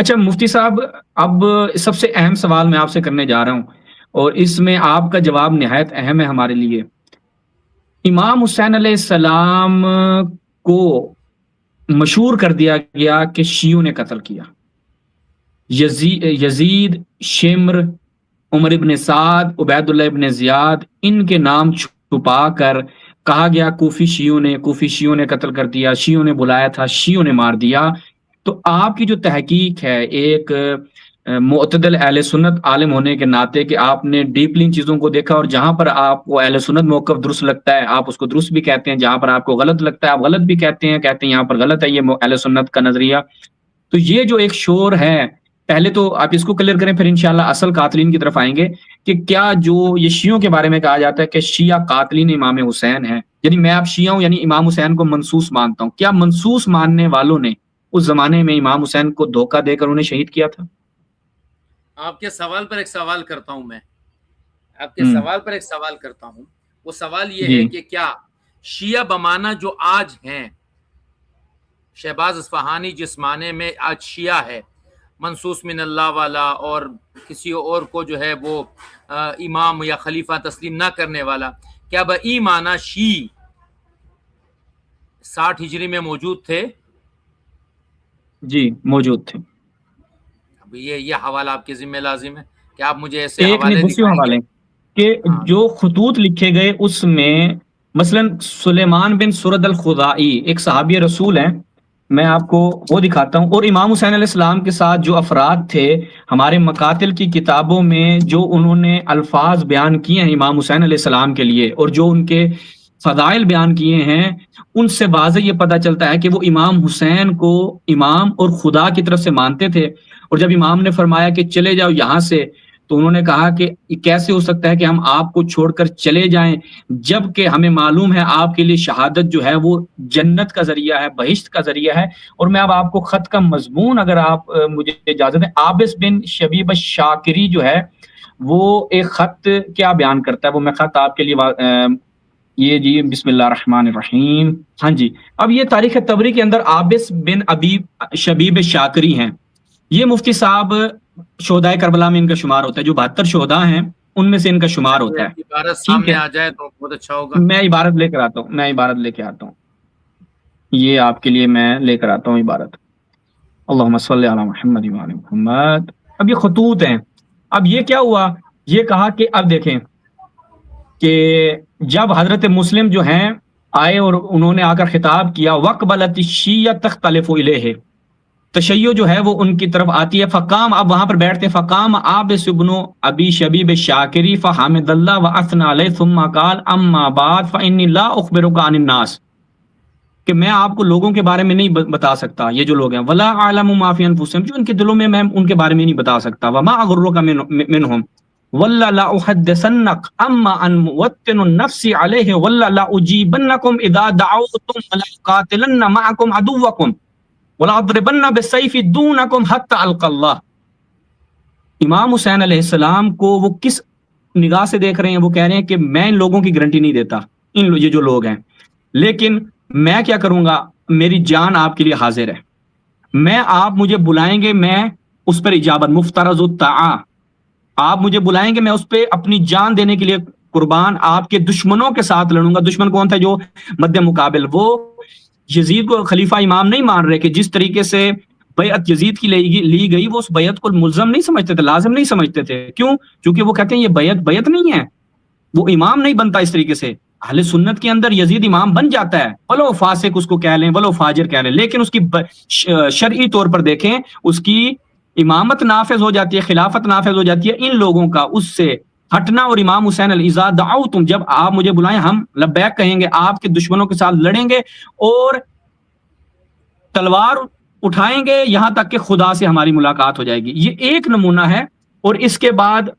اچھا مفتی صاحب، اب سب سے اہم سوال میں آپ سے کرنے جا رہا ہوں، اور اس میں آپ کا جواب نہایت اہم ہے ہمارے لیے۔ امام حسین علیہ السلام کو مشہور کر دیا گیا کہ شیعوں نے قتل کیا۔ یزید، شمر، عمر ابن سعد، عبید اللہ ابن زیاد، ان کے نام چھپا کر کہا گیا کوفی شیعوں نے قتل کر دیا، شیعوں نے بلایا تھا، شیعوں نے مار دیا۔ تو آپ کی جو تحقیق ہے ایک معتدل اہل سنت عالم ہونے کے ناطے، کہ آپ نے ڈیپلی ان چیزوں کو دیکھا، اور جہاں پر آپ کو اہل سنت موقف درست لگتا ہے آپ اس کو درست بھی کہتے ہیں، جہاں پر آپ کو غلط لگتا ہے آپ غلط بھی کہتے ہیں یہاں پر غلط ہے یہ اہل سنت کا نظریہ۔ تو یہ جو ایک شور ہے، پہلے تو آپ اس کو کلیئر کریں، پھر انشاءاللہ اصل قاتلین کی طرف آئیں گے، کہ کیا جو یہ شیعوں کے بارے میں کہا جاتا ہے کہ شیعہ قاتلین امام حسین ہیں، یعنی میں آپ شیعہ ہوں، یعنی امام حسین کو منصوص مانتا ہوں، کیا منصوص ماننے والوں نے اس زمانے میں امام حسین کو دھوکہ دے کر انہیں شہید کیا تھا؟ آپ کے سوال پر ایک سوال کرتا ہوں، میں آپ کے ہوں سوال پر ایک سوال کرتا ہوں۔ وہ سوال یہ جی ہے کہ کیا شیعہ بمانہ جو آج ہیں، شہباز اصفہانی جس معنی میں آج شیعہ ہے، منصوص من اللہ والا، اور کسی اور کو جو ہے وہ امام یا خلیفہ تسلیم نہ کرنے والا، کیا بئی معنی شیعی 60 ہجری میں موجود تھے؟ جی موجود تھے۔ اب یہ حوالہ آپ کے ذمہ لازم ہے کہ آپ مجھے ایسے ایک نہیں حوالے دوسرے دکھائیں گے۔ حوالے کہ ہاں جو خطوط لکھے گئے اس میں مثلا سلیمان بن سرد الخزاعی ایک صحابی رسول ہیں، میں آپ کو وہ دکھاتا ہوں، اور امام حسین علیہ السلام کے ساتھ جو افراد تھے ہمارے مقاتل کی کتابوں میں جو انہوں نے الفاظ بیان کیے ہیں امام حسین علیہ السلام کے لیے، اور جو ان کے فضائل بیان کیے ہیں، ان سے واضح یہ پتہ چلتا ہے کہ وہ امام حسین کو امام اور خدا کی طرف سے مانتے تھے۔ اور جب امام نے فرمایا کہ چلے جاؤ یہاں سے، تو انہوں نے کہا کہ کیسے ہو سکتا ہے کہ ہم آپ کو چھوڑ کر چلے جائیں، جبکہ ہمیں معلوم ہے آپ کے لیے شہادت جو ہے وہ جنت کا ذریعہ ہے، بہشت کا ذریعہ ہے۔ اور میں اب آپ کو خط کا مضمون اگر آپ مجھے اجازت دیں، عابس بن شبیب الشاکری جو ہے وہ ایک خط کیا بیان کرتا ہے، وہ میں خط آپ کے لیے یہ جی بسم اللہ الرحمن الرحیم، ہاں جی، اب یہ تاریخ طبری کے اندر عابس بن ابی شبیب شاکری ہیں، یہ مفتی صاحب شہدائے کربلا میں ان کا شمار ہوتا ہے، جو 72 شہداء ہیں ان میں سے ان کا شمار ہوتا ہے۔ عبارت ٹھیک سامنے ہے، آ جائے تو بہت اچھا ہوگا۔ میں عبارت لے کر آتا ہوں، یہ آپ کے لیے میں لے کر آتا ہوں عبارت۔ اللہم صلی علی محمد وعلی محمد۔ اب یہ خطوط ہیں، اب یہ کیا ہوا، یہ کہا کہ اب دیکھیں کہ جب حضرت مسلم جو ہیں آئے اور انہوں نے آ کر خطاب کیا، وَقْبَلَتِ الشِّیَّةُ تَخْتَلِفُ إِلَیْهِ، تشیع جو ہے وہ ان کی طرف آتی ہے، فقام، اب وہاں پر بیٹھتے ہیں، فقام عابس بن ابی شبیب الشاکری فحمد اللہ واثنى علیہ ثم قال اما بعد فانی لا اخبرک عن الناس، کہ میں آپ کو لوگوں کے بارے میں نہیں بتا سکتا، یہ جو لوگ ہیں، ولا اعلم ما فی انفسہم، جو ان کے دلوں میں ان کے بارے میں نہیں بتا سکتا، وما اغرک منہم ولا لا احدثنک اما ان موطن النفس علیہ ولا لا اجیبنکم اذا دعوتم ولا قاتلن معکم عدوکم وَلَأَضْرِبَنَّ بِالسَّيْفِ دُونَكُمْ حَتَّى أَلْقَى اللَّهِ۔ امام حسین علیہ السلام کو وہ کس نگاہ سے دیکھ رہے ہیں، وہ کہہ رہے ہیں کہ میں ان لوگوں کی گارنٹی نہیں دیتا، یہ جو لوگ ہیں، لیکن میں کیا کروں گا، میری جان آپ کے لیے حاضر ہے، میں آپ مجھے بلائیں گے میں اس پر اجابت، مفترض الطاعہ، آپ مجھے بلائیں گے میں اس پہ اپنی جان دینے کے لیے قربان، آپ کے دشمنوں کے ساتھ لڑوں گا۔ دشمن کون تھا؟ جو مد مقابل، وہ یزید کو خلیفہ امام نہیں مان رہے، کہ جس طریقے سے بیعت یزید کی لی گئی، وہ اس بیعت کو ملزم نہیں سمجھتے تھے، لازم نہیں سمجھتے تھے، کیوں؟ کیونکہ وہ کہتے ہیں یہ بیعت نہیں ہے، وہ امام نہیں بنتا اس طریقے سے۔ اہل سنت کے اندر یزید امام بن جاتا ہے، بلو فاسق اس کو کہہ لیں، بلو فاجر کہہ لیں، لیکن اس کی شرعی طور پر دیکھیں، اس کی امامت نافذ ہو جاتی ہے، خلافت نافذ ہو جاتی ہے۔ ان لوگوں کا اس سے ہٹنا، اور امام حسین اذا دعوتم، جب آپ مجھے بلائیں ہم لبیک کہیں گے، آپ کے دشمنوں کے ساتھ لڑیں گے اور تلوار اٹھائیں گے یہاں تک کہ خدا سے ہماری ملاقات ہو جائے گی۔ یہ ایک نمونہ ہے، اور اس کے بعد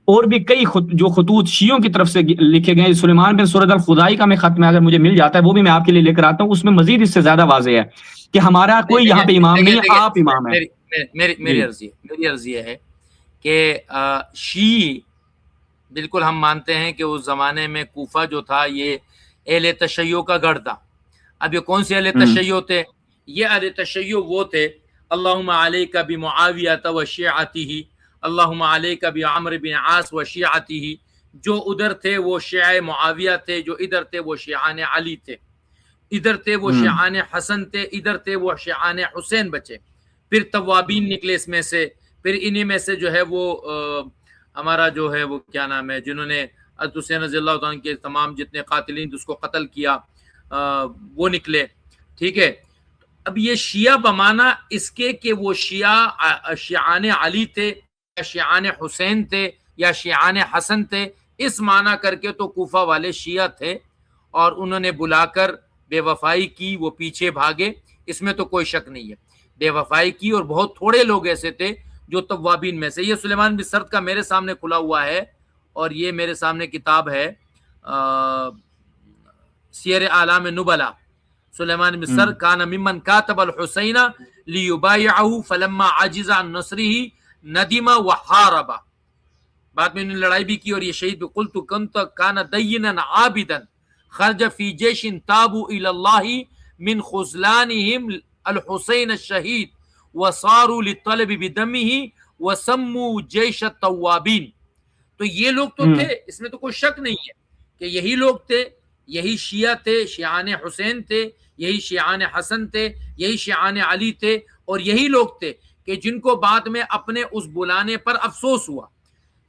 اور بھی کئی جو خطوط شیعوں کی طرف سے لکھے گئے، سلیمان بن سرد الخزاعی کا میں خط میں اگر مجھے مل جاتا ہے وہ بھی میں آپ کے لیے لے کر آتا ہوں، اس میں مزید اس سے زیادہ واضح ہے کہ ہمارا کوئی یہاں پہ امام نہیں ہے، آپ امام ہیں۔ میری عرض یہ ہے کہ شیعی بالکل ہم مانتے ہیں کہ اس زمانے میں کوفہ جو تھا یہ اہل تشیع کا گڑھ تھا۔ اب یہ کون سے اہل تشیع تھے؟ یہ اہل تشیع وہ تھے اللہم علیک بمعاویہ وشیعتہ، اللہم علیک بعمر بن عاص وشیعتہ، جو ادھر تھے وہ شیعہ معاویہ تھے، جو ادھر تھے وہ شیعان علی تھے، ادھر تھے وہ شیعان حسن تھے، ادھر تھے وہ شیعان حسین بچے۔ پھر توابین نکلے اس میں سے، پھر انہی میں سے جو ہے وہ ہمارا جو ہے وہ کیا نام ہے، جنہوں نے حضرت حسین رضی اللہ تعالیٰ کے تمام جتنے قاتلین اس کو قتل کیا وہ نکلے، ٹھیک ہے۔ اب یہ شیعہ بمانا اس کے کہ وہ شیعان علی تھے یا شیعان حسین تھے یا شیعان حسن تھے، اس معنی کر کے تو کوفہ والے شیعہ تھے اور انہوں نے بلا کر بے وفائی کی، وہ پیچھے بھاگے، اس میں تو کوئی شک نہیں ہے، بے وفائی کی، اور بہت تھوڑے لوگ ایسے تھے جو توابین میں سے۔ یہ سلیمان بن سرد کا میرے سامنے کھلا ہوا ہے، اور یہ میرے سامنے کتاب ہے سیر اعلام نبلا۔ سلیمان بن سرد کان ممن کاتب الحسین لیبایعہ فلما عجز عن نصرہ ندم وحارب، بعد میں انہوں نے لڑائی بھی کی اور یہ شہید بھی۔ قلت کنت کان دینا عابدا خرج فی جیش تابوا الی اللہ من خذلانہم الحسین الشہید وصاروا للطلب بدمہ وسموا جیش التوابین۔ تو یہ لوگ تو تھے، اس میں تو کوئی شک نہیں ہے کہ یہی لوگ تھے، یہی شیعہ تھے، شیعان حسین تھے، یہی شیعان حسن تھے، یہی شیعان علی تھے، اور یہی لوگ تھے کہ جن کو بعد میں اپنے اس بلانے پر افسوس ہوا۔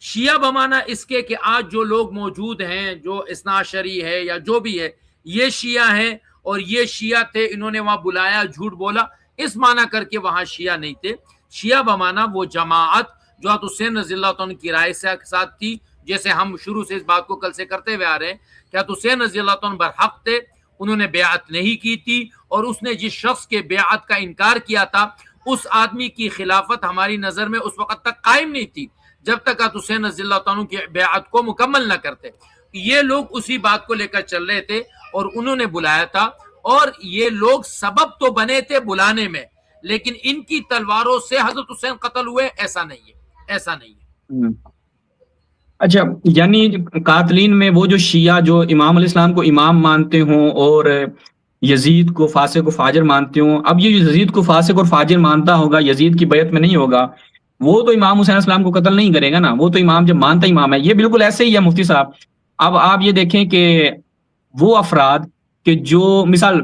شیعہ بمانا اس کے کہ آج جو لوگ موجود ہیں، جو اثنا عشری ہے یا جو بھی ہے، یہ شیعہ ہیں اور یہ شیعہ تھے، انہوں نے وہاں بلایا، جھوٹ بولا، اس معنی کر کے وہاں شیعہ نہیں تھے۔ شیعہ بمانا وہ جماعت جو حضرت حسین رضی اللہ عنہ کی رائے سے ساتھ تھی، جیسے ہم شروع سے اس بات کو کل سے کرتے ہوئے آ رہے ہیں کہ حضرت حسین رضی اللہ عنہ برحق تھے، انہوں نے بیعت نہیں کی تھی، اور اس نے جس شخص کے بیعت کا انکار کیا تھا اس آدمی کی خلافت ہماری نظر میں اس وقت تک قائم نہیں تھی جب تک حضرت حسین رضی اللہ عنہ کی بیعت کو مکمل نہ کرتے۔ یہ لوگ اسی بات کو لے کر چل رہے تھے اور انہوں نے بلایا تھا، اور یہ لوگ سبب تو بنے تھے بلانے میں، لیکن ان کی تلواروں سے حضرت حسین قتل ہوئے، ایسا نہیں ہے، ایسا نہیں ہے۔ اچھا، یعنی قاتلین میں وہ جو شیعہ جو امام علیہ السلام کو امام مانتے ہوں اور یزید کو فاسق و فاجر مانتے ہوں، اب یہ جو یزید کو فاسق اور فاجر مانتا ہوگا، یزید کی بیعت میں نہیں ہوگا، وہ تو امام حسین علیہ السلام کو قتل نہیں کرے گا نا، وہ تو امام جب مانتا امام ہے۔ یہ بالکل ایسے ہی ہے مفتی صاحب۔ اب آپ یہ دیکھیں کہ وہ افراد کہ جو مثال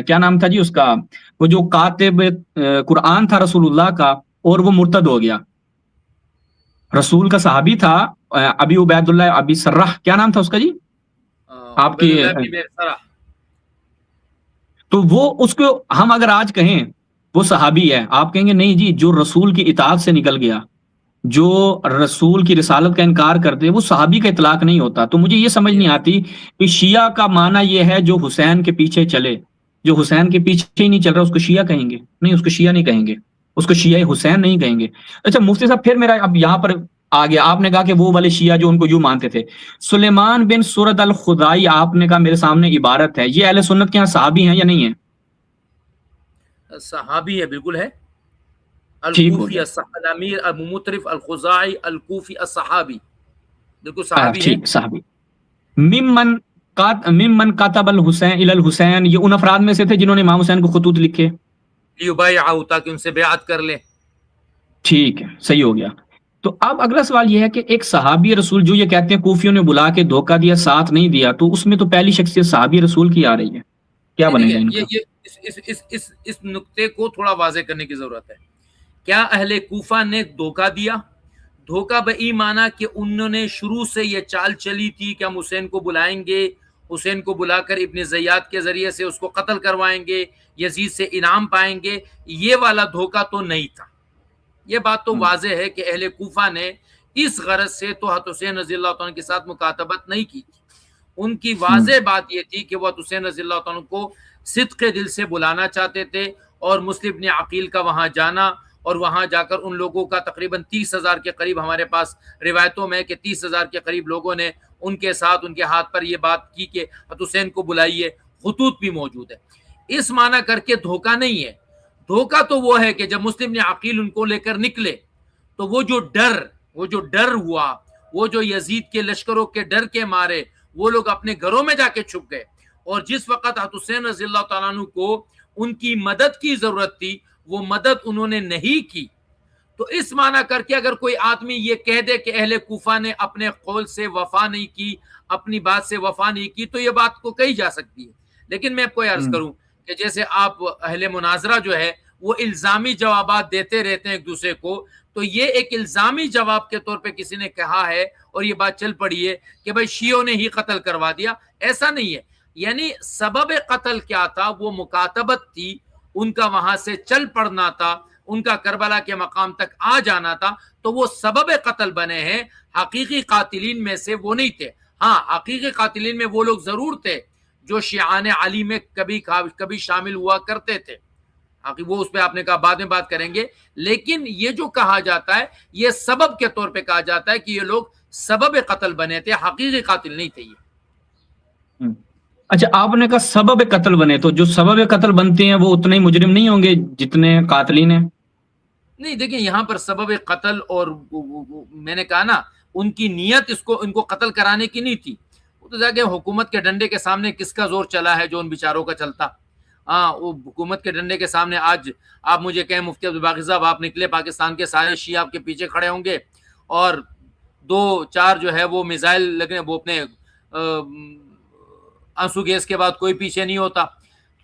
کیا نام تھا جی اس کا، وہ جو کاتب قرآن تھا رسول اللہ کا، اور وہ مرتد ہو گیا، رسول کا صحابی تھا ابی عبید اللہ ابی سرح، کیا نام تھا اس کا جی آپ کی، تو وہ اس کو ہم اگر آج کہیں وہ صحابی ہے، آپ کہیں گے نہیں جی، جو رسول کی اطاعت سے نکل گیا، جو رسول کی رسالت کا انکار کرتے، وہ صحابی کا اطلاق نہیں ہوتا۔ تو مجھے یہ سمجھ نہیں آتی کہ شیعہ کا معنی یہ ہے جو حسین کے پیچھے چلے، جو حسین کے پیچھے ہی نہیں چل رہا اس کو شیعہ کہیں گے؟ نہیں، اس کو شیعہ نہیں کہیں گے، اس کو شیعہ حسین نہیں کہیں گے۔ اچھا مفتی صاحب، پھر میرا اب یہاں پر آ گیا، آپ نے کہا کہ وہ والے شیعہ جو ان کو یوں مانتے تھے، سلیمان بن سرد الخدائی آپ نے کہا میرے سامنے عبارت ہے، یہ اہل سنت کے یہاں صحابی ہیں یا نہیں ہیں؟ صحابی ہے، بالکل ہے۔ الکوفی الامیر المطرف الخزاعی الکوفی الصحابی، بالکل صحابی ہے، ٹھیک، صحابی۔ ممن کاتب الحسین الی الحسین، یہ ان افراد میں سے تھے جنہوں نے امام حسین کو خطوط لکھے، لیبایعہ، تاکہ ان سے بیعت کر لیں۔ ٹھیک ہے، صحیح ہو گیا۔ تو اب اگلا سوال یہ ہے کہ ایک صحابی رسول جو یہ کہتے ہیں کوفیوں نے بلا کے دھوکہ دیا، ساتھ نہیں دیا، تو اس میں تو پہلی شخصیت صحابی رسول کی آ رہی ہے، کیا بنے گا ان کا؟ اس نقطے کو تھوڑا واضح کرنے کی ضرورت ہے۔ کیا اہل کوفہ نے دھوکہ دیا؟ دھوکہ بئی معنی کہ انہوں نے شروع سے یہ چال چلی تھی کہ ہم حسین کو بلائیں گے، حسین کو بلا کر ابن زیاد کے ذریعے سے اس کو قتل کروائیں گے، یزید سے انعام پائیں گے، یہ والا دھوکہ تو نہیں تھا۔ یہ بات تو واضح ہے کہ اہل کوفہ نے اس غرض سے تو حضرت حسین رضی اللہ عنہ کے ساتھ مکاتبت نہیں کی تھی۔ ان کی واضح بات یہ تھی کہ وہ حضرت حسین رضی اللہ عنہ کو صدق دل سے بلانا چاہتے تھے، اور مسلم بن عقیل کا وہاں جانا، اور وہاں جا کر ان لوگوں کا تقریباً 30,000 کے قریب، ہمارے پاس روایتوں میں کہ 30,000 کے قریب لوگوں نے ان کے ساتھ ان کے ہاتھ پر یہ بات کی کہ حضرت حسین کو بلائیے، خطوط بھی موجود ہے۔ اس معنی کر کے دھوکہ نہیں ہے۔ دھوکہ تو وہ ہے کہ جب مسلم بن عقیل ان کو لے کر نکلے تو وہ جو ڈر ہوا، وہ جو یزید کے لشکروں کے ڈر کے مارے وہ لوگ اپنے گھروں میں جا کے چھپ گئے، اور جس وقت حضرت حسین رضی اللہ تعالیٰ عنہ کو ان کی مدد کی ضرورت تھی وہ مدد انہوں نے نہیں کی، تو اس معنی کر کے اگر کوئی آدمی یہ کہہ دے کہ اہل کوفہ نے اپنے قول سے وفا نہیں کی، اپنی بات سے وفا نہیں کی، تو یہ بات کو کہی جا سکتی ہے۔ لیکن میں آپ کو عرض کروں کہ جیسے آپ اہل مناظرہ جو ہے وہ الزامی جوابات دیتے رہتے ہیں ایک دوسرے کو، تو یہ ایک الزامی جواب کے طور پہ کسی نے کہا ہے اور یہ بات چل پڑی ہے کہ بھائی شیعوں نے ہی قتل کروا دیا، ایسا نہیں ہے۔ یعنی سبب قتل کیا تھا؟ وہ مکاتبت تھی، ان کا وہاں سے چل پڑنا تھا، ان کا کربلا کے مقام تک آ جانا تھا، تو وہ سبب قتل بنے ہیں، حقیقی قاتلین میں سے وہ نہیں تھے۔ ہاں، حقیقی قاتلین میں وہ لوگ ضرور تھے جو شیعان علی میں کبھی شامل ہوا کرتے تھے، وہ اس پہ آپ نے کہا بعد میں بات کریں گے، لیکن یہ جو کہا جاتا ہے یہ سبب کے طور پہ کہا جاتا ہے کہ یہ لوگ سبب قتل بنے تھے، حقیقی قاتل نہیں تھے یہ۔ اچھا، آپ نے کہا سبب قتل بنے، تو جو سبب قتل بنتے ہیں وہ اتنے ہی مجرم نہیں ہوں گے جتنے قاتلین ہیں؟ نہیں، دیکھیں یہاں پر سبب قتل اور میں نے کہا نا ان کی نیت ان کو قتل کرانے کی نہیں تھی، وہ تو جا حکومت کے ڈنڈے کے سامنے کس کا زور چلا ہے جو ان بیچاروں کا چلتا۔ ہاں، وہ حکومت کے ڈنڈے کے سامنے آج آپ مجھے کہیں مفتی عبدالباقی صاحب آپ نکلے، پاکستان کے سارے شیعہ آپ کے پیچھے کھڑے ہوں گے اور 2-4 جو ہے وہ میزائل لگنے، وہ اپنے آنسو گیس کے بعد کوئی پیچھے نہیں ہوتا۔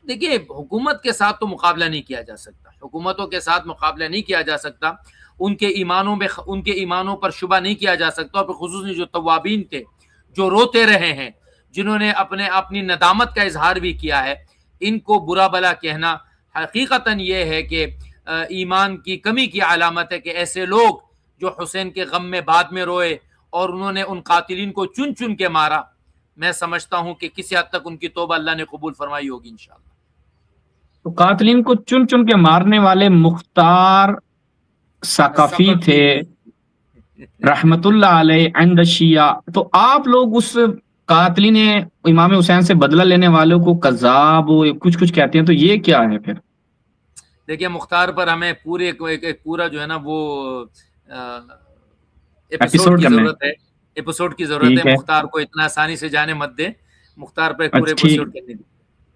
دیکھیے حکومت کے ساتھ تو مقابلہ نہیں کیا جا سکتا، حکومتوں کے ساتھ مقابلہ نہیں کیا جا سکتا، ان کے ایمانوں پر شبہ نہیں کیا جا سکتا، اور خصوصاً جو توابین تھے جو روتے رہے ہیں، جنہوں نے اپنی ندامت کا اظہار بھی کیا ہے، ان کو برا بلا کہنا حقیقتاً یہ ہے کہ ایمان کی کمی کی علامت ہے کہ ایسے لوگ جو حسین کے غم میں بعد میں روئے اور انہوں نے ان قاتلین کو چن چن کے مارا، میں سمجھتا ہوں کہ کسی حد تک ان کی توبہ اللہ نے قبول فرمائی ہوگی انشاءاللہ۔ تو قاتلین کو چن چن کے مارنے والے مختار ثقفی تھے رحمت اللہ علیہ عند شیعہ، تو آپ لوگ اس قاتلین امام حسین سے بدلہ لینے والوں کو کذاب کچھ کہتے ہیں، تو یہ کیا ہے پھر؟ دیکھیے مختار پر ہمیں پورا جو ہے نا وہ ایپیسوڈ کی ضرورت ہے، مختار کو اتنا آسانی سے جانے مت دیں، مختار پر پورے ایپیسوڈ کرنے دی۔